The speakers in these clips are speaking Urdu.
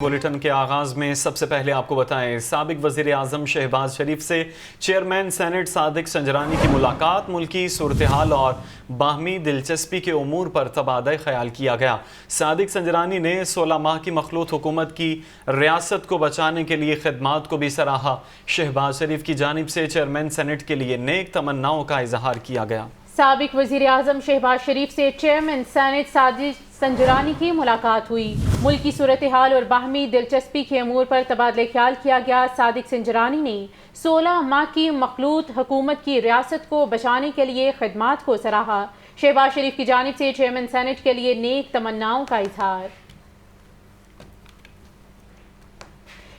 بلیٹن کے آغاز میں سب سے پہلے آپ کو بتائیں سابق وزیر اعظم شہباز شریف سے چیئرمین سینٹ صادق سنجرانی کی ملاقات، ملکی صورتحال اور باہمی دلچسپی کے امور پر تبادلہ خیال کیا گیا۔ صادق سنجرانی نے 16 ماہ کی مخلوط حکومت کی ریاست کو بچانے کے لیے خدمات کو بھی سراہا۔ شہباز شریف کی جانب سے چیئرمین سینٹ کے لیے نیک تمناؤں کا اظہار کیا گیا۔ سابق وزیر اعظم شہباز شریف سے چیئرمین سینٹ صادق سنجرانی کی ملاقات ہوئی، ملکی صورتحال اور باہمی دلچسپی کے امور پر تبادلہ خیال کیا گیا۔ صادق سنجرانی نے 16 ماہ کی مخلوط حکومت کی ریاست کو بچانے کے لیے خدمات کو سراہا۔ شہباز شریف کی جانب سے چیئرمین سینٹ کے لیے نیک تمناؤں کا اظہار۔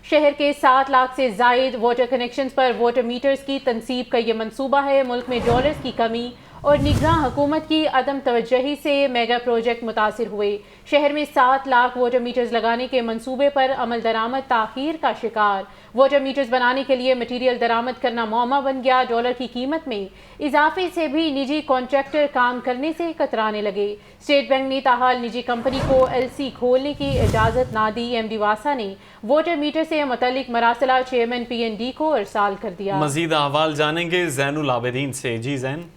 شہر کے 7 لاکھ سے زائد واٹر کنیکشنز پر واٹر میٹرز کی تنصیب کا یہ منصوبہ ہے۔ ملک میں ڈالرز کی کمی اور نگراں حکومت کی عدم توجہی سے میگا پروجیکٹ متاثر ہوئے۔ شہر میں 7 لاکھ واٹر میٹرز لگانے کے منصوبے پر عمل درآمد تاخیر کا شکار۔ واٹر میٹرز بنانے کے لیے مٹیریل درآمد کرنا معمہ بن گیا۔ ڈالر کی قیمت میں اضافے سے بھی نجی کانٹریکٹر کام کرنے سے کترانے لگے۔ اسٹیٹ بینک نے تاحال نجی کمپنی کو LC کھولنے کی اجازت نہ دی۔ MD واسا نے واٹر میٹر سے متعلق مراسلہ چیئرمین PND کو ارسال کر دیا۔ مزید احوال جانیں گے زین العابدین سے۔ جی زین۔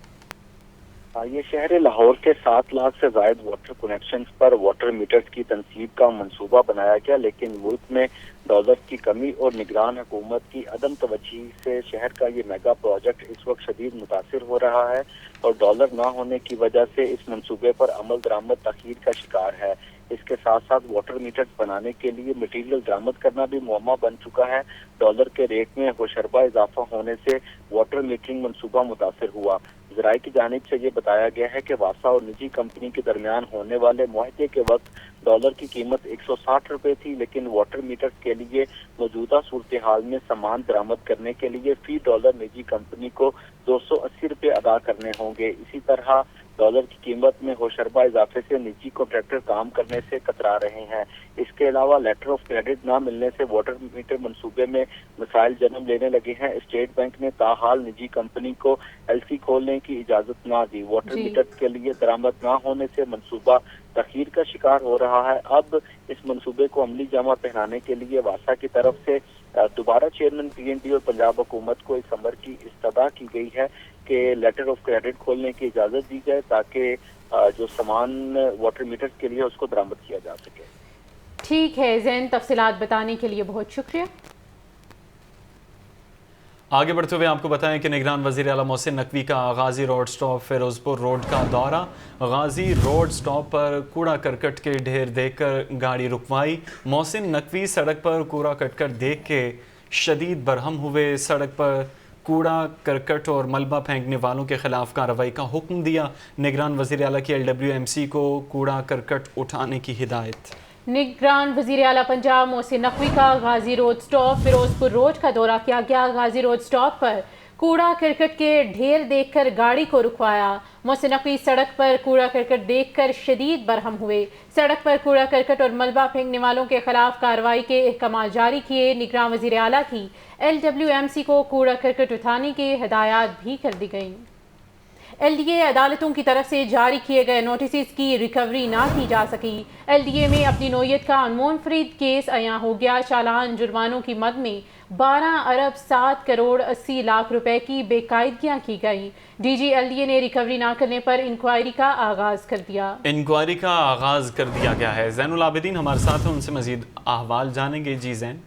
یہ شہر لاہور کے 7 لاکھ سے زائد واٹر کنیکشنز پر واٹر میٹرز کی تنصیب کا منصوبہ بنایا گیا، لیکن ملک میں ڈالر کی کمی اور نگران حکومت کی عدم توجہی سے شہر کا یہ میگا پروجیکٹ اس وقت شدید متاثر ہو رہا ہے اور ڈالر نہ ہونے کی وجہ سے اس منصوبے پر عمل درآمد تاخیر کا شکار ہے۔ اس کے ساتھ ساتھ واٹر میٹرز بنانے کے لیے مٹیریل درآمد کرنا بھی معمہ بن چکا ہے۔ ڈالر کے ریٹ میں ہوشربا اضافہ ہونے سے واٹر میٹرنگ منصوبہ متاثر ہوا۔ ذرائع کی جانب سے یہ بتایا گیا ہے کہ واسا اور نجی کمپنی کے درمیان ہونے والے معاہدے کے وقت ڈالر کی قیمت 160 روپے تھی، لیکن واٹر میٹرز کے لیے موجودہ صورتحال میں سامان درآمد کرنے کے لیے فی ڈالر نجی کمپنی کو 280 روپے ادا کرنے ہوں گے۔ اسی طرح ڈالر کی قیمت میں ہوشربا اضافے سے نجی کانٹریکٹر کام کرنے سے کترا رہے ہیں۔ اس کے علاوہ لیٹر آف کریڈٹ نہ ملنے سے واٹر میٹر منصوبے میں مسائل جنم لینے لگے ہیں۔ اسٹیٹ بینک نے تاحال نجی کمپنی کو LC کھولنے کی اجازت نہ دی۔ واٹر میٹر کے لیے درآمد نہ ہونے سے منصوبہ تاخیر کا شکار ہو رہا ہے۔ اب اس منصوبے کو عملی جامہ پہنانے کے لیے واسا کی طرف سے دوبارہ چیئرمین PND اور پنجاب حکومت کو اس امر کی استدعا کی گئی ہے کہ لیٹر آف کریڈٹ کھولنے کی اجازت دی جائے تاکہ جو سامان واٹر میٹر کے لیے اس کو درآمد کیا جا سکے۔ ٹھیک ہے زین، تفصیلات بتانے کے لیے بہت شکریہ۔ آگے بڑھتے ہوئے آپ کو بتائیں کہ نگران وزیر اعلیٰ محسن نقوی کا غازی روڈ سٹاپ فیروز پور روڈ کا دورہ۔ غازی روڈ سٹاپ پر کوڑا کرکٹ کے ڈھیر دیکھ کر گاڑی رکوائی۔ محسن نقوی سڑک پر کوڑا کرکٹ دیکھ کے شدید برہم ہوئے۔ سڑک پر کوڑا کرکٹ اور ملبہ پھینکنے والوں کے خلاف کارروائی کا حکم دیا۔ نگران وزیر اعلیٰ کی LWMC کو کوڑا کرکٹ اٹھانے کی ہدایت۔ نگران وزیر اعلیٰ پنجاب محسن نقوی کا غازی روڈ سٹاپ فیروز پور روڈ کا دورہ کیا گیا۔ غازی روڈ سٹاپ پر کوڑا کرکٹ کے ڈھیر دیکھ کر گاڑی کو رکوایا۔ محسن نقوی سڑک پر کوڑا کرکٹ دیکھ کر شدید برہم ہوئے۔ سڑک پر کوڑا کرکٹ اور ملبہ پھینکنے والوں کے خلاف کارروائی کے احکامات جاری کیے۔ نگران وزیر اعلیٰ کی LWMC کو کوڑا کرکٹ اٹھانے کی ہدایات بھی کر دی گئیں۔ LDA عدالتوں کی طرف سے جاری کیے گئے نوٹسز کی ریکوری نہ کی جا سکی۔ LDA میں اپنی نوعیت کا منفرد کیس عیاں ہو گیا۔ چالان جرمانوں کی مد میں 12 ارب 7 کروڑ 80 لاکھ روپے کی بے قاعدگیاں کی گئیں۔ DG LDA نے ریکوری نہ کرنے پر انکوائری کا آغاز کر دیا۔ انکوائری کا آغاز کر دیا گیا ہے۔ زین العابدین ہمارے ساتھ ہیں، ان سے مزید احوال جانیں گے۔ جی زین۔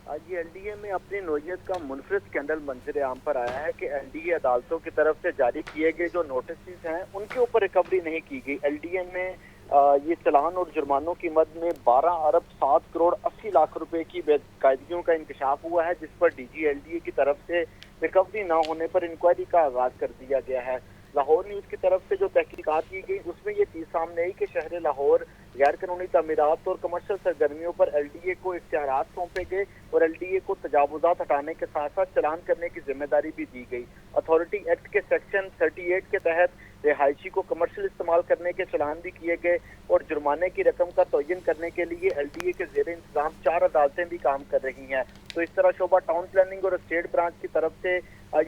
آج LDA میں اپنی نوعیت کا منفرد اسکینڈل منظر عام پر آیا ہے کہ LDA عدالتوں کی طرف سے جاری کیے گئے جو نوٹسز ہیں ان کے اوپر ریکوری نہیں کی گئی۔ LDA میں یہ چلان اور جرمانوں کی مد میں 12 ارب 7 کروڑ 80 لاکھ روپے کی بے قاعدگیوں کا انکشاف ہوا ہے، جس پر DG LDA کی طرف سے ریکوری نہ ہونے پر انکوائری کا آغاز کر دیا گیا ہے۔ لاہور نیوز کی طرف سے جو تحقیقات کی گئی اس میں یہ چیز سامنے آئی کہ شہر لاہور غیر قانونی تعمیرات اور کمرشل سرگرمیوں پر LDA کو اختیارات سونپے گئے اور LDA کو تجاوزات ہٹانے کے ساتھ ساتھ چلان کرنے کی ذمہ داری بھی دی گئی۔ اتھارٹی ایکٹ کے سیکشن 38 کے تحت رہائشی کو کمرشل استعمال کرنے کے چلان بھی کیے گئے اور جرمانے کی رقم کا تعین کرنے کے لیے LDA کے زیر انتظام 4 عدالتیں بھی کام کر رہی ہیں. تو اس طرح شعبہ ٹاؤن پلاننگ اور اسٹیٹ برانچ کی طرف سے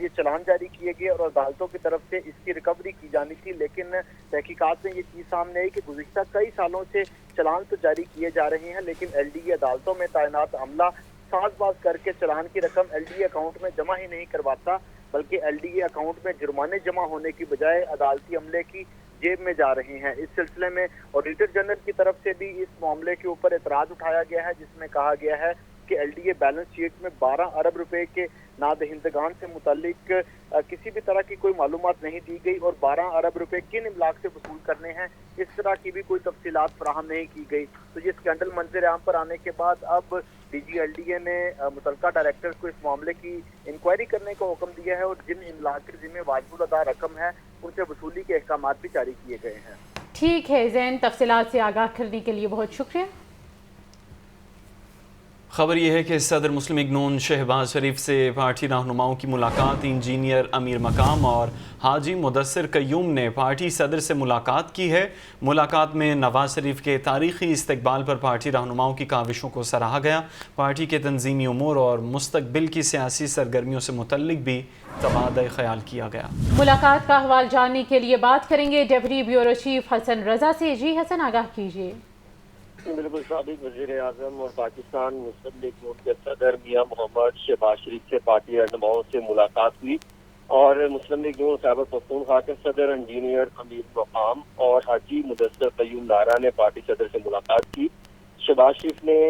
یہ چلان جاری کیے گئے اور عدالتوں کی طرف سے اس کی ریکوری کی جانی تھی. لیکن تحقیقات میں یہ چیز سامنے آئی کہ گزشتہ کئی سالوں سے چلان تو جاری کیے جا رہے ہیں لیکن LDA عدالتوں میں تعینات عملہ ساز باز کر کے چلان کی رقم LDA اکاؤنٹ میں جمع ہی نہیں کرواتا بلکہ LDA اکاؤنٹ میں جرمانے جمع ہونے کی بجائے عدالتی عملے کی جیب میں جا رہے ہیں. اس سلسلے میں آڈیٹر جنرل کی طرف سے بھی اس معاملے کے اوپر اعتراض اٹھایا گیا ہے جس میں کہا گیا ہے کہ LDA بیلنس شیٹ میں 12 ارب روپے کے نادہندگان سے متعلق کسی بھی طرح کی کوئی معلومات نہیں دی گئی اور 12 ارب روپے کن املاک سے وصول کرنے ہیں اس طرح کی بھی کوئی تفصیلات فراہم نہیں کی گئی. تو یہ اسکینڈل منظر عام پر آنے کے بعد اب DG LDA نے متعلقہ ڈائریکٹر کو اس معاملے کی انکوائری کرنے کا حکم دیا ہے اور جن املاک کے ذمہ واجب الادا رقم ہے ان سے وصولی کے احکامات بھی جاری کیے گئے ہیں. ٹھیک ہے زین، تفصیلات سے آگاہ کرنے کے لیے بہت شکریہ. خبر یہ ہے کہ صدر مسلم لیگ نون شہباز شریف سے پارٹی رہنماؤں کی ملاقات. انجینئر امیر مقام اور حاجی مدثر قیوم نے پارٹی صدر سے ملاقات کی ہے. ملاقات میں نواز شریف کے تاریخی استقبال پر پارٹی رہنماؤں کی کاوشوں کو سراہا گیا. پارٹی کے تنظیمی امور اور مستقبل کی سیاسی سرگرمیوں سے متعلق بھی تبادلہ خیال کیا گیا. ملاقات کا احوال جاننے کے لیے بات کریں گے ڈپٹی بیورو چیف حسن رضا سے. جی حسن، آگاہ کیجیے. بالکل، سابق وزیر اعظم اور پاکستان مسلم لیگ نون کے صدر میاں محمد شہباز شریف سے پارٹی رہنماؤں سے ملاقات ہوئی اور مسلم لیگ نون خیبر پختونخوا کے صدر انجینئر امیر مقام اور حاجی مدثر قیوم لارا نے پارٹی صدر سے ملاقات کی. شہباز شریف نے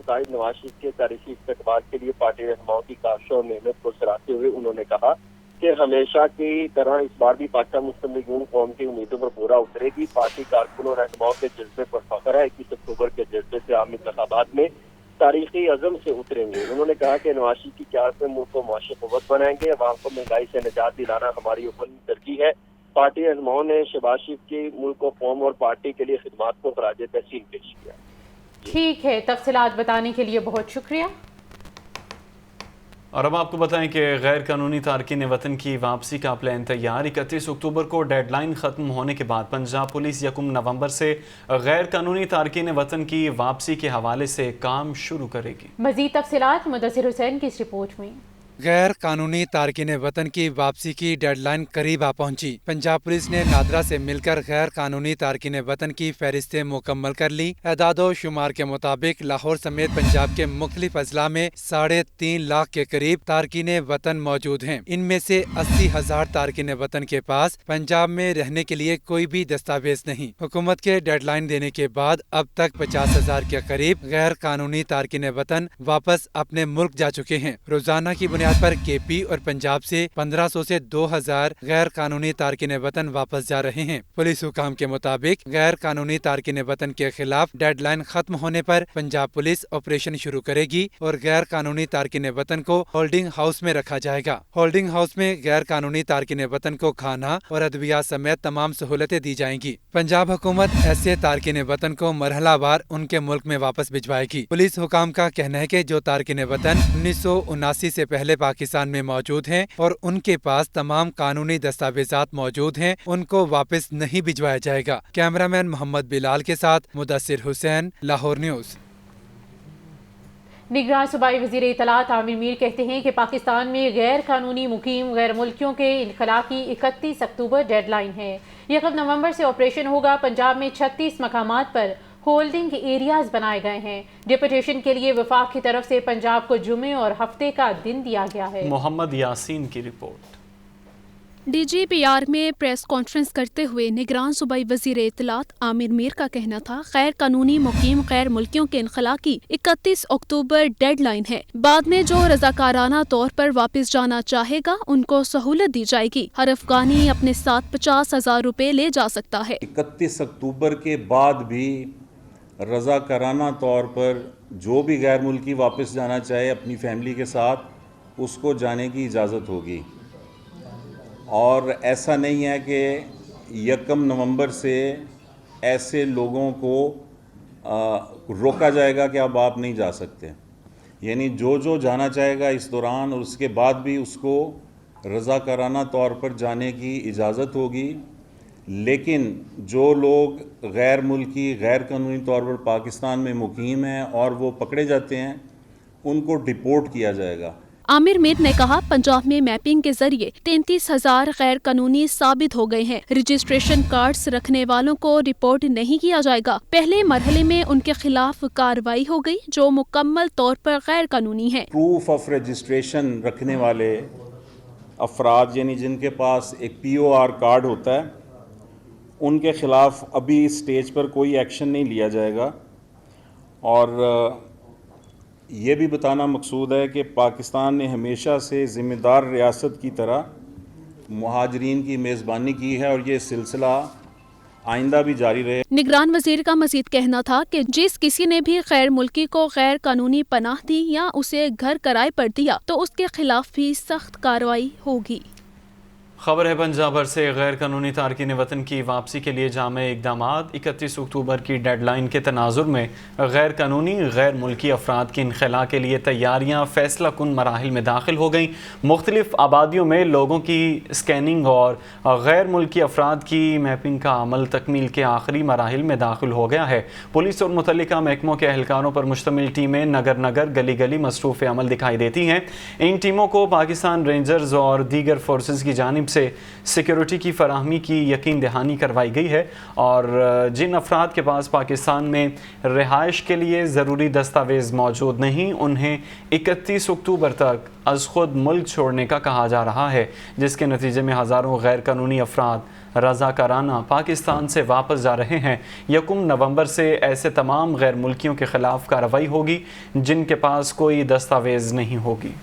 قائد نواز شریف کے تاریخی استقبال کے لیے پارٹی رہنماؤں کی کاوشوں اور محنت کو سراہتے ہوئے انہوں نے کہا کہ ہمیشہ کی طرح اس بار بھی پاکستان مسلم لیگ نون قوم کی امیدوں پر پورا اترے گی. پارٹی کارکنوں اور رہنماؤں کے جذبے پر فخر ہے. 21 اکتوبر کے جذبے سے عام انتخابات میں تاریخی عزم سے اتریں گے. انہوں نے کہا کہ نواز شریف کی قیادت میں ملک کو معاشی قوت بنائیں گے. عوام کو مہنگائی سے نجات دلانا ہماری اوپر ترجیح ہے. پارٹی رہنماؤں نے شہباز شریف کی ملک و قوم اور پارٹی کے لیے خدمات کو خراج تحسین پیش کیا. ٹھیک ہے، تفصیلات بتانے کے لیے بہت شکریہ. اور اب آپ کو بتائیں کہ غیر قانونی تارکین وطن کی واپسی کا پلان تیار. 31 اکتوبر کو ڈیڈ لائن ختم ہونے کے بعد پنجاب پولیس 1 نومبر سے غیر قانونی تارکین وطن کی واپسی کے حوالے سے کام شروع کرے گی. مزید تفصیلات مدثر حسین کی اس رپورٹ میں. غیر قانونی تارکین وطن کی واپسی کی ڈیڈ لائن قریب آ پہنچی. پنجاب پولیس نے نادرا سے مل کر غیر قانونی تارکین وطن کی فہرستیں مکمل کر لی. اعداد و شمار کے مطابق لاہور سمیت پنجاب کے مختلف اضلاع میں 3.5 لاکھ کے قریب تارکین وطن موجود ہیں. ان میں سے 80,000 تارکین وطن کے پاس پنجاب میں رہنے کے لیے کوئی بھی دستاویز نہیں. حکومت کے ڈیڈ لائن دینے کے بعد اب تک 50,000 کے قریب غیر قانونی تارکین وطن واپس اپنے ملک جا چکے ہیں. روزانہ کی بنیاد پر KP اور پنجاب سے 1500 سے 2000 غیر قانونی تارکین وطن واپس جا رہے ہیں. پولیس حکام کے مطابق غیر قانونی تارکین وطن کے خلاف ڈیڈ لائن ختم ہونے پر پنجاب پولیس آپریشن شروع کرے گی اور غیر قانونی تارکین وطن کو ہولڈنگ ہاؤس میں رکھا جائے گا. ہولڈنگ ہاؤس میں غیر قانونی تارکین وطن کو کھانا اور ادویات سمیت تمام سہولتیں دی جائیں گی. پنجاب حکومت ایسے تارکین وطن کو مرحلہ وار ان کے ملک میں واپس بھجوائے گی. پولیس حکام کا کہنا ہے کہ جو تارکین وطن 1979 سے پہلے پاکستان میں موجود ہیں اور ان کے پاس تمام قانونی دستاویزات موجود ہیں ان کو واپس نہیں بھجوایا جائے گا. کیمرامین محمد بلال کے ساتھ مدثر حسین، لاہور نیوز. نگراں صوبائی وزیر اطلاعات عامر میر کہتے ہیں کہ پاکستان میں غیر قانونی مقیم غیر ملکیوں کے انخلاء کی 31 اکتوبر ڈیڈ لائن ہے. 1 نومبر سے آپریشن ہوگا. پنجاب میں 36 مقامات پر ہولڈنگ ایریاز بنائے گئے ہیں. ڈپوٹیشن کے لیے وفاق کی طرف سے پنجاب کو جمعے اور ہفتے کا دن دیا گیا ہے. محمد یاسین کی رپورٹ. DGPR میں پریس کانفرنس کرتے ہوئے نگران صوبائی وزیر اطلاعات عامر میر کا کہنا تھا غیر قانونی مقیم غیر ملکیوں کے انخلاء کی 31 اکتوبر ڈیڈ لائن ہے. بعد میں جو رضاکارانہ طور پر واپس جانا چاہے گا ان کو سہولت دی جائے گی. ہر افغانی اپنے ساتھ 50,000 روپے لے جا سکتا ہے. 31 اکتوبر کے بعد بھی رضاکارانہ طور پر جو بھی غیر ملکی واپس جانا چاہے اپنی فیملی کے ساتھ اس کو جانے کی اجازت ہوگی. اور ایسا نہیں ہے کہ 1 نومبر سے ایسے لوگوں کو روکا جائے گا کہ اب آپ نہیں جا سکتے. یعنی جو جانا چاہے گا اس دوران اور اس کے بعد بھی اس کو رضاکارانہ طور پر جانے کی اجازت ہوگی. لیکن جو لوگ غیر ملکی غیر قانونی طور پر پاکستان میں مقیم ہیں اور وہ پکڑے جاتے ہیں ان کو ڈپورٹ کیا جائے گا۔ عامر میر نے کہا پنجاب میں میپنگ کے ذریعے 33,000 غیر قانونی ثابت ہو گئے ہیں۔ رجسٹریشن کارڈز رکھنے والوں کو رپورٹ نہیں کیا جائے گا۔ پہلے مرحلے میں ان کے خلاف کارروائی ہو گئی جو مکمل طور پر غیر قانونی ہے۔ پروف آف رجسٹریشن رکھنے والے افراد یعنی جن کے پاس ایک POR کارڈ ہوتا ہے ان کے خلاف ابھی اس سٹیج پر کوئی ایکشن نہیں لیا جائے گا، اور یہ بھی بتانا مقصود ہے کہ پاکستان نے ہمیشہ سے ذمہ دار ریاست کی طرح مہاجرین کی میزبانی کی ہے اور یہ سلسلہ آئندہ بھی جاری رہے۔ نگران وزیر کا مزید کہنا تھا کہ جس کسی نے بھی غیر ملکی کو غیر قانونی پناہ دی یا اسے گھر کرائے پر دیا تو اس کے خلاف بھی سخت کارروائی ہوگی۔ خبر ہے پنجاب بھر سے غیر قانونی تارکین وطن کی واپسی کے لیے جامع اقدامات۔ 31 اکتوبر کی ڈیڈ لائن کے تناظر میں غیر قانونی غیر ملکی افراد کی انخلاء کے لیے تیاریاں فیصلہ کن مراحل میں داخل ہو گئیں۔ مختلف آبادیوں میں لوگوں کی اسکیننگ اور غیر ملکی افراد کی میپنگ کا عمل تکمیل کے آخری مراحل میں داخل ہو گیا ہے۔ پولیس اور متعلقہ محکموں کے اہلکاروں پر مشتمل ٹیمیں نگر نگر گلی گلی مصروف عمل دکھائی دیتی ہیں۔ ان ٹیموں کو پاکستان رینجرز اور دیگر فورسز کی جانب سے سیکیورٹی کی فراہمی کی یقین دہانی کروائی گئی ہے، اور جن افراد کے پاس پاکستان میں رہائش کے لیے ضروری دستاویز موجود نہیں انہیں 31 اکتوبر تک از خود ملک چھوڑنے کا کہا جا رہا ہے، جس کے نتیجے میں ہزاروں غیر قانونی افراد رضاکارانہ پاکستان سے واپس جا رہے ہیں۔ 1 نومبر سے ایسے تمام غیر ملکیوں کے خلاف کارروائی ہوگی جن کے پاس کوئی دستاویز نہیں ہوگی۔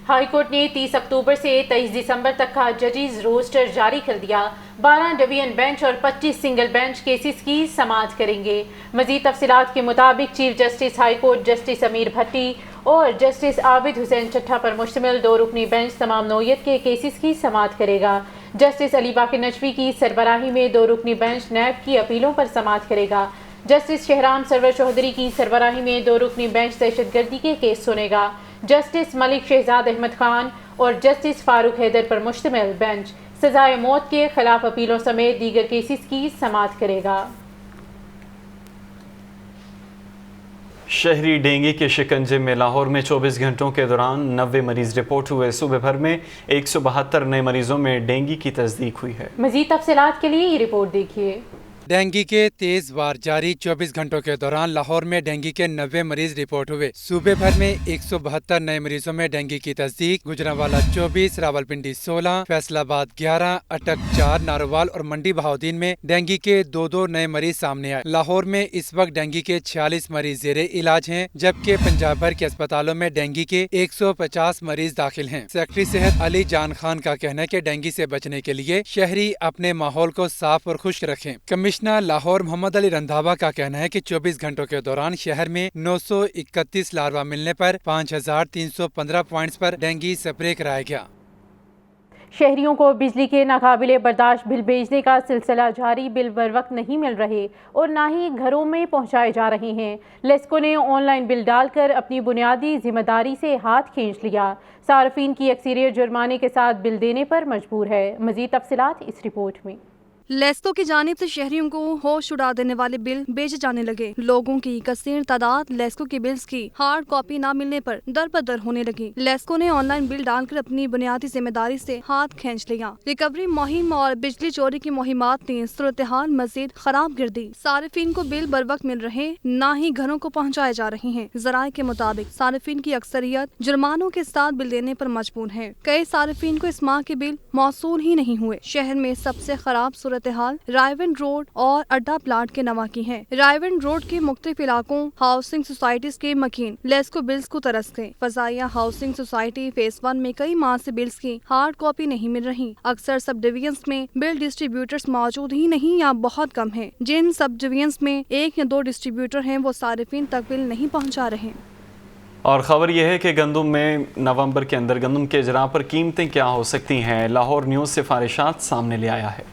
ہائی کورٹ نے 30 اکتوبر سے 23 دسمبر تک کا ججز روسٹر جاری کر دیا۔ 12 ڈویژن بینچ اور 25 سنگل بینچ کیسز کی سماعت کریں گے۔ مزید تفصیلات کے مطابق chief justice high court justice Amir Bhatti اور جسٹس عابد حسین چٹھا پر مشتمل 2 رکنی بینچ تمام نوعیت کے کیسز کی سماعت کرے گا۔ جسٹس علی باقر نجوی کی سربراہی میں 2 رکنی بینچ نیب کی اپیلوں پر سماعت کرے گا۔ جسٹس شہرام سرور چودھری کی سربراہی میں 2 رکنی بینچ دہشت گردی کے کیس سنے گا۔ جسٹس ملک شہزاد احمد خان اور جسٹس فاروق حیدر پر مشتمل بینچ سزائے موت کے خلاف اپیلوں سمیت دیگر کیسز کی سماعت کرے گا۔ شہری ڈینگی کے شکنجے میں لاہور میں 24 گھنٹوں کے دوران 90 مریض رپورٹ ہوئے۔ صوبے بھر میں 172 نئے مریضوں میں ڈینگی کی تصدیق ہوئی ہے۔ مزید تفصیلات کے لیے یہ رپورٹ دیکھیے۔ ڈینگی کے تیز وار جاری 24 گھنٹوں کے دوران لاہور میں ڈینگی کے 90 مریض رپورٹ ہوئے۔ صوبے بھر میں 172 نئے مریضوں میں ڈینگی کی تصدیق۔ گجرانوالہ 24، راولپنڈی 16، فیصل آباد 11، اٹک 4، ناروال اور منڈی بہاؤدین میں ڈینگی کے 2 نئے مریض سامنے آئے۔ لاہور میں اس وقت ڈینگی کے 46 مریض زیر علاج ہیں، جبکہ پنجاب بھر کے اسپتالوں میں ڈینگی کے 150 مریض داخل ہیں۔ سیکرٹری صحت علی جان خان کا کہنا ہے کہ ڈینگی سے بچنے کے لیے شہری اپنے ماحول کو صاف اور خشک رکھیں۔ کمشنر لاہور محمد علی رندھاوا کا کہنا ہے کہ 24 گھنٹوں کے دوران شہر میں 931 لاروا ملنے پر 5315 پوائنٹس پر ڈینگی سپرے کرایا گیا۔ شہریوں کو بجلی کے ناقابل برداشت بل بھیجنے کا سلسلہ جاری۔ بل بروقت نہیں مل رہے اور نہ ہی گھروں میں پہنچائے جا رہے ہیں۔ لیسکو نے آن لائن بل ڈال کر اپنی بنیادی ذمہ داری سے ہاتھ کھینچ لیا۔ صارفین کی اکثریت جرمانے کے ساتھ بل دینے پر مجبور ہے۔ مزید تفصیلات اس رپورٹ میں۔ لیسکو کی جانب سے شہریوں کو ہوش اڑا دینے والے بل بیچے جانے لگے۔ لوگوں کی کثیر تعداد لیسکو کے بلز کی ہارڈ کاپی نہ ملنے پر در بدر ہونے لگی۔ لیسکو نے آن لائن بل ڈال کر اپنی بنیادی ذمہ داری سے ہاتھ کھینچ لیا۔ ریکوری مہم اور بجلی چوری کی مہمات نے صورتحال مزید خراب کر دی۔ صارفین کو بل بروقت مل رہے نہ ہی گھروں کو پہنچائے جا رہے ہیں۔ ذرائع کے مطابق صارفین کی اکثریت جرمانوں کے ساتھ بل دینے پر مجبور ہے۔ کئی صارفین کو اس ماہ کے بل موصول ہی نہیں ہوئے۔ شہر میں سب سے خراب صورتحال رائیونڈ روڈ اور اڈا پلاٹ کے نواں کی ہے۔ رائیونڈ روڈ کے مختلف علاقوں ہاؤسنگ سوسائٹیز کے مکین لیسکو بلز کو ترس گئے۔ فضائیہ ہاؤسنگ سوسائٹی فیس 1 میں کئی ماہ سے بلز کی ہارڈ کاپی نہیں مل رہی۔ اکثر سب ڈویژنز میں بل ڈسٹریبیوٹرز موجود ہی نہیں یا بہت کم ہیں۔ جن سب ڈویژنز میں 1 یا 2 ڈسٹریبیوٹر ہیں وہ صارفین تک بل نہیں پہنچا رہے۔ اور خبر یہ ہے کہ گندم میں نومبر کے اندر گندم کے اجراء پر قیمتیں کیا ہو سکتی ہیں۔ لاہور نیوز سفارشات سامنے لے آیا ہے۔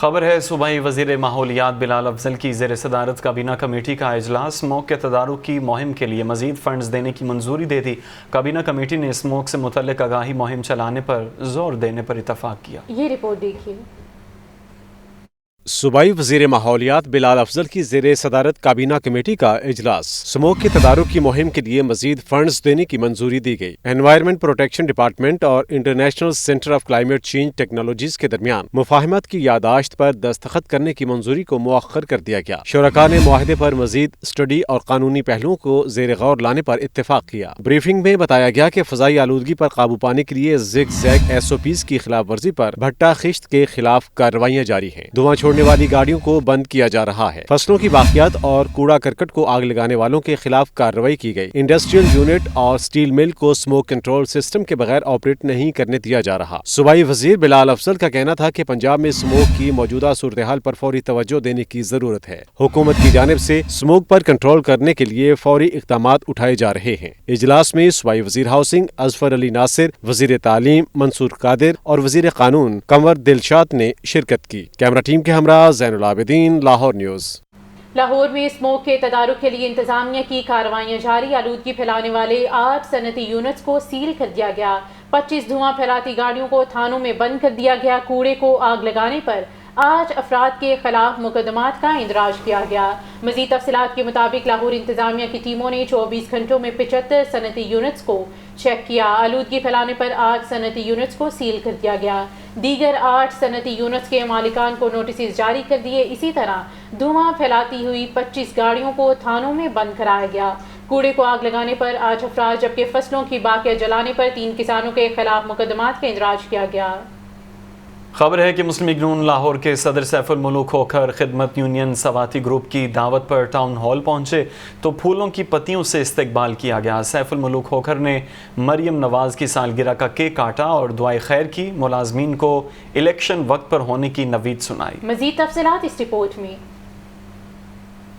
خبر ہے صوبائی وزیر ماحولیات بلال افضل کی زیر صدارت کابینہ کمیٹی کا اجلاس اسموک کے تدارک کی مہم کے لیے مزید فنڈز دینے کی منظوری دے دی۔ کابینہ کمیٹی نے اسموک سے متعلق آگاہی مہم چلانے پر زور دینے پر اتفاق کیا۔ یہ رپورٹ دیکھیے۔ صوبائی وزیر ماحولیات بلال افضل کی زیر صدارت کابینہ کمیٹی کا اجلاس اسموک کے تدارک کی مہم کے لیے مزید فنڈز دینے کی منظوری دی گئی۔ انوائرمنٹ پروٹیکشن ڈپارٹمنٹ اور international centre of climate change technologies کے درمیان مفاہمت کی یادداشت پر دستخط کرنے کی منظوری کو مؤخر کر دیا گیا۔ شرکاء نے معاہدے پر مزید اسٹڈی اور قانونی پہلوؤں کو زیر غور لانے پر اتفاق کیا۔ بریفنگ میں بتایا گیا کہ فضائی آلودگی پر قابو پانے کے لیے زگ زیگ SOPs کی خلاف ورزی پر بھٹا خشت کے خلاف کارروائیاں جاری ہیں۔ دھواں چھوڑنے والی گاڑیوں کو بند کیا جا رہا ہے۔ فصلوں کی باقیات اور کوڑا کرکٹ کو آگ لگانے والوں کے خلاف کارروائی کی گئی۔ انڈسٹریل یونٹ اور سٹیل مل کو اسموک کنٹرول سسٹم کے بغیر آپریٹ نہیں کرنے دیا جا رہا۔ صوبائی وزیر بلال افضل کا کہنا تھا کہ پنجاب میں اسموک کی موجودہ صورتحال پر فوری توجہ دینے کی ضرورت ہے۔ حکومت کی جانب سے اسموک پر کنٹرول کرنے کے لیے فوری اقدامات اٹھائے جا رہے ہیں۔ اجلاس میں صوبائی وزیر ہاؤسنگ اظفر علی ناصر، وزیر تعلیم منصور قادر اور وزیر قانون قنور دلشاد نے شرکت کی۔ کیمرہ ٹیم کے ہمراہ زین العابدین، لاہور نیوز۔ لاہور میں اسموک کے تدارک کے لیے انتظامیہ کی کارروائیاں جاری۔ آلودگی پھیلانے والے 8 صنعتی یونٹس کو سیل کر دیا گیا۔ 25 دھواں پھیلاتی گاڑیوں کو تھانوں میں بند کر دیا گیا۔ کوڑے کو آگ لگانے پر 8 افراد کے خلاف مقدمات کا اندراج کیا گیا۔ مزید تفصیلات کے مطابق لاہور انتظامیہ کی ٹیموں نے 24 گھنٹوں میں 75 صنعتی یونٹس کو چیک کیا۔ آلودگی پھیلانے پر 8 صنعتی یونٹس کو سیل کر دیا گیا۔ دیگر 8 صنعتی یونٹس کے مالکان کو نوٹسز جاری کر دیے۔ اسی طرح دھواں پھیلاتی ہوئی 25 گاڑیوں کو تھانوں میں بند کرایا گیا۔ کوڑے کو آگ لگانے پر 8 افراد جبکہ فصلوں کی باقیہ جلانے پر 3 کسانوں کے خلاف مقدمات کا اندراج کیا گیا۔ خبر ہے کہ مسلم لیگ نون لاہور کے صدر سیف الملوک کھوکھر خدمت یونین سواتی گروپ کی دعوت پر ٹاؤن ہال پہنچے تو پھولوں کی پتیوں سے استقبال کیا گیا۔ سیف الملوک کھوکھر نے مریم نواز کی سالگرہ کا کیک کاٹا اور دعائے خیر کی۔ ملازمین کو الیکشن وقت پر ہونے کی نوید سنائی۔ مزید تفصیلات اس رپورٹ میں۔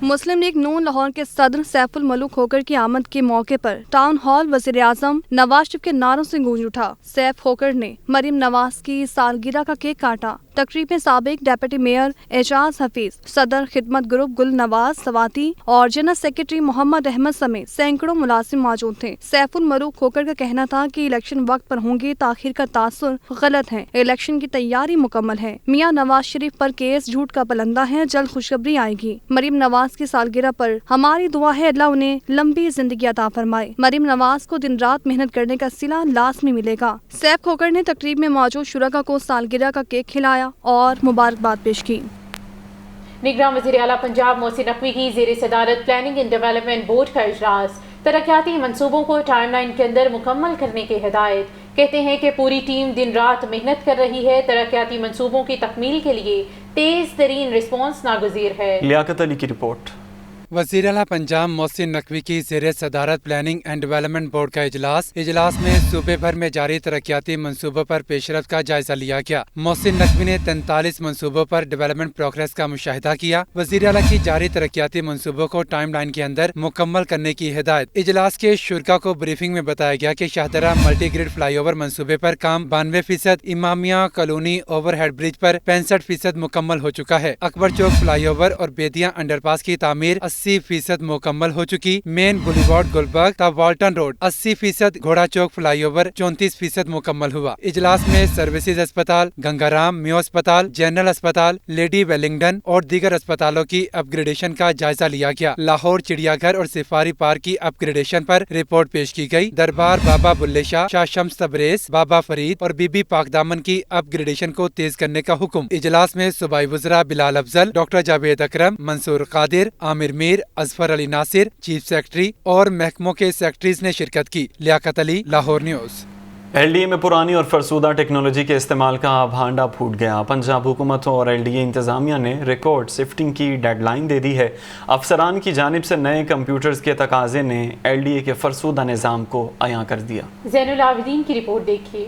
مسلم لیگ نون لاہور کے صدر سیف الملوک کھوکھر کی آمد کے موقع پر ٹاؤن ہال وزیر اعظم نواز شریف کے نعروں سے گونج اٹھا۔ سیف کھوکھر نے مریم نواز کی سالگرہ کا کیک کاٹا۔ تقریب میں سابق ڈپٹی میئر اعجاز حفیظ، صدر خدمت گروپ گل نواز سواتی اور جنرل سیکرٹری محمد احمد سمیت سینکڑوں ملازم موجود تھے۔ سیف الملوک کھوکھر کا کہنا تھا کہ الیکشن وقت پر ہوں گے، تاخیر کا تاثر غلط ہے، الیکشن کی تیاری مکمل ہے۔ میاں نواز شریف پر کیس جھوٹ کا پلندہ ہے، جلد خوشخبری آئے گی۔ مریم نواز کی سالگرہ پر ہماری دعا ہے اللہ انہیں لمبی زندگی عطا فرمائے۔ مریم نواز کو دن رات محنت کرنے کا صلہ لازمی ملے گا۔ سیف کھوکھر نے تقریب میں موجود شرکاء کو سالگرہ کا کیک کھلایا اور مبارکباد پیش کی۔ نگراں وزیر اعلیٰ پنجاب محسن نقوی کی زیر صدارت پلاننگ اینڈ ڈیولپمنٹ بورڈ کا اجلاس۔ ترقیاتی منصوبوں کو ٹائم لائن کے اندر مکمل کرنے کی ہدایت۔ کہتے ہیں کہ پوری ٹیم دن رات محنت کر رہی ہے۔ ترقیاتی منصوبوں کی تکمیل کے لیے تیز ترین رسپانس ناگزیر ہے۔ لیاقت علی کی رپورٹ۔ وزیر اعلیٰ پنجاب محسن نقوی کی زیر صدارت پلاننگ اینڈ ڈیولپمنٹ بورڈ کا اجلاس میں صوبے بھر میں جاری ترقیاتی منصوبوں پر پیش رفت کا جائزہ لیا گیا۔ محسن نقوی نے 43 منصوبوں پر ڈیولپمنٹ پروگریس کا مشاہدہ کیا۔ وزیر اعلیٰ کی جاری ترقیاتی منصوبوں کو ٹائم لائن کے اندر مکمل کرنے کی ہدایت۔ اجلاس کے شرکاء کو بریفنگ میں بتایا گیا کہ Shahdara multi grade flyover منصوبے پر کام 92%، Imamia colony overhead bridge پر 65% مکمل ہو چکا ہے۔ اکبر چوک فلائی اوور اور بیدیاں انڈر پاس کی تعمیر 80% مکمل ہو چکی۔ مین بولیوارڈ گلبرگ تا والٹن روڈ 80%، گھوڑا چوک فلائی اوور 34% مکمل ہوا۔ اجلاس میں سروسز اسپتال، گنگا رام میو اسپتال، جنرل اسپتال، لیڈی ویلنگڈن اور دیگر اسپتالوں کی اپ گریڈیشن کا جائزہ لیا گیا۔ لاہور چڑیا گھر اور سفاری پارک کی اپ گریڈیشن پر رپورٹ پیش کی گئی۔ دربار بابا بلے شاہ، شاہ شمس تبریز، بابا فرید اور بی بی پاک دامن کی اپ گریڈیشن کو تیز کرنے کا حکم۔ اجلاس میں صوبائی وزراء Bilal Afzal, doctor Javed Akram, Mansoor Qadir, Amir Mir, Azfar Ali Nasir, chief secretary اور محکموں کے سیکرٹریز نے شرکت کی۔ Liaquat Ali, Lahore news. L D A میں پرانی اور فرسودہ ٹیکنالوجی کے استعمال کا بھانڈا پھوٹ گیا۔ پنجاب حکومت اور ایل ڈی اے انتظامیہ نے ریکارڈ شفٹنگ کی ڈیڈ لائن دے دی ہے۔ افسران کی جانب سے نئے کمپیوٹرز کے تقاضے نے ایل ڈی اے کے فرسودہ نظام کو عیاں کر دیا۔ زین العابدین کی رپورٹ دیکھیے۔